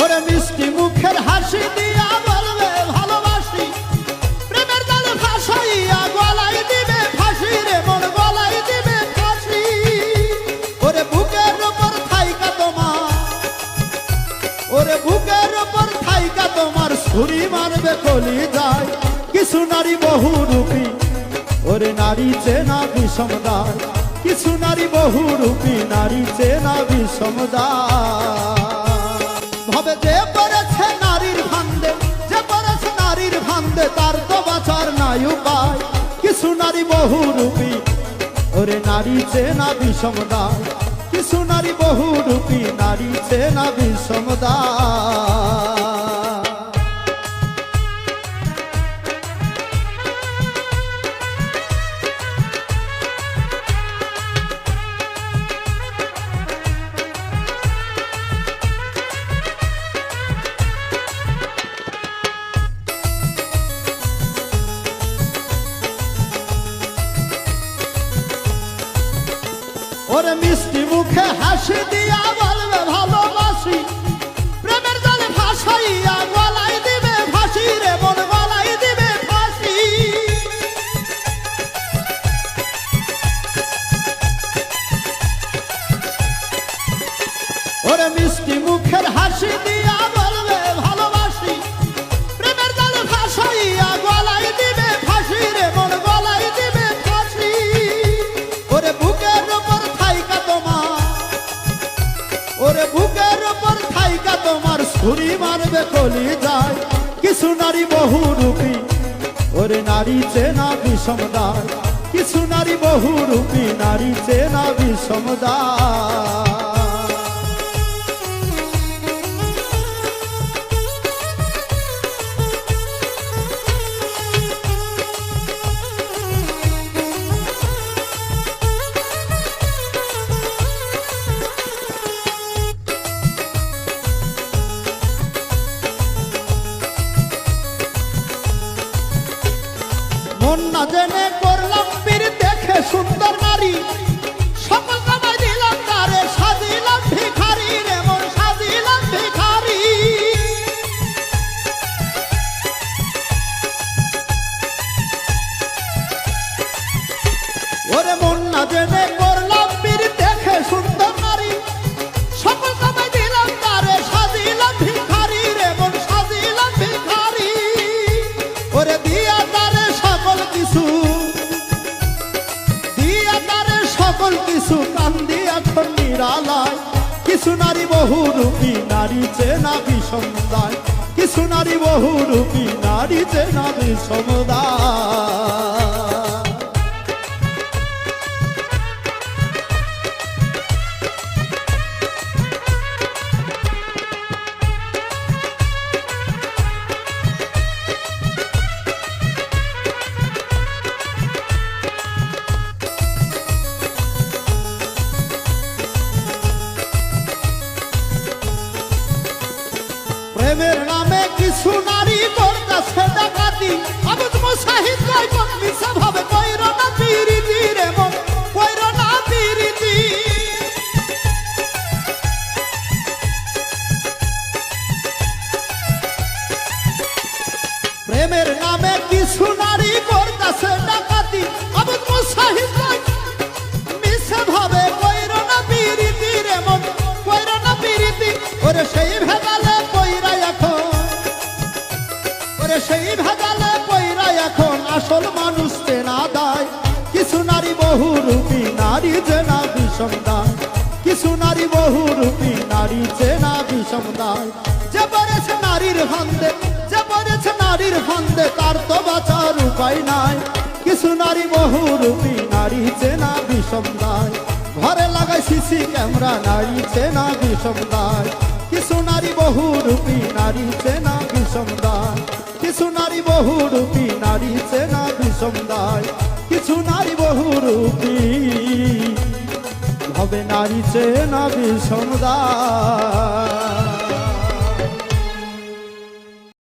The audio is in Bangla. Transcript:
ওরে মিষ্টি মুখের হাসি দিয়া বলবে ভালোবাসি, প্রেমের জালে ফাঁসাইয়া গলায় দিবে ফাঁসি রে মন গলায় দিবে ফাঁসি। ওরে বুকের উপর থাইকা তোমার, ওরে বুকের উপর থাইকা তোমার ছুরি মারবে কলি যায়। কিছু নারী বহুরূপী, ওরে নারী চেনা বিষমদায়, কিছু নারী বহুরূপী নারী চেনা বিষমদায়। ভাবে যে পড়েছে নারীর ফান্দে, যে পড়েছে নারীর ফান্দে তার তো বাঁচার নাই উপায়। কিছু নারী বহুরূপী, ওরে নারী চেনা বিষমদায়, কিছু নারী বহুরূপী নারী চেনা বিষমদায়। ওরে মিষ্টি মুখে হাসি দিয়া বলবে ভালোবাসি, প্রেমের জালে ফাঁসাইয়া গলায় দিবে ফাঁসি রে মন গলায় দিবে ফাঁসি। ওরে মিষ্টি মুখের হাসি দিয়া বলবে ভালোবাসি, প্রেমের জালে ফাঁসাইয়া গলায় দিবে ফাঁসি রে মন গলায় দিবে ফাঁসি। ওরে বুকের উপর থাইকা তোমার, ওরে বুকের উপর থাইকা তোমার ছুরি মারবে কলি যায়। কিছু নারী বহুরূপী, ওরে নারী চেনা বিষমদায়, কিছু নারী বহুরূপী নারী চেনা বিষমদায়। মন না জেনে করলাম পীর দেখে সুন্দর নারী, সকল কামাই দিলাম তারে সাজিলাম ভিখারি রে মন সাজিলাম ভিখারি। ওরে মন না জেনে করলাম পীর দেখে সুন্দর নারী, সকল কামাই দিলাম তারে সাজিলাম ভিখারি রে মন সাজিলাম ভিখারি। ওরে দিয়া তারে সকল কিছু, দিয়া তারে সকল কিছু কান্দি এখন নিরালায়। কিছু নারী বহুরূপী নারী চেনা বিষমদায়, কিছু নারী বহুরূপী নারী চেনা বিষমদায়। প্রেমের নামে কিছু নারী করতেছে ডাকাতি, আবুদ মুসাহিদ কয় কোন মিছা ভাবে কইরো না পিরিতি রে মন কইরো না পিরিতি। প্রেমের নামে কিছু নারী করতেছে ডাকাতি, আবুদ মুসাহিদ কয় মিছা ভাবে কইরো না পিরিতি রে মন কইরো না পিরিতি। ওরে সেই ভেদালে কইরা এখন, ওরে সেই ভেদালে কইরা এখন আসল মানুষ চেনা দায়। কিছু নারী বহুরূপী নারী চেনা বিষমদায়, কিছু নারী বহুরূপী নারী চেনা বিষমদায়। যে পড়েছে নারীর ফান্দে, যে পড়েছে নারীর ফান্দে তার তো বাঁচার উপায় নাই। কিছু নারী বহুরূপী নারী চেনা বিষমদায়, ঘরে লাগাই সিসি ক্যামেরা নারী চেনা বিষমদায়। কিছু নারী বহুরূপী নারী চেনা বিষমদায়, কিছু নারী বহুরূপী নারী চেনা বিষমদায়, কিছু নারী বহুরূপী হবে নারী চেনা বিষমদায়।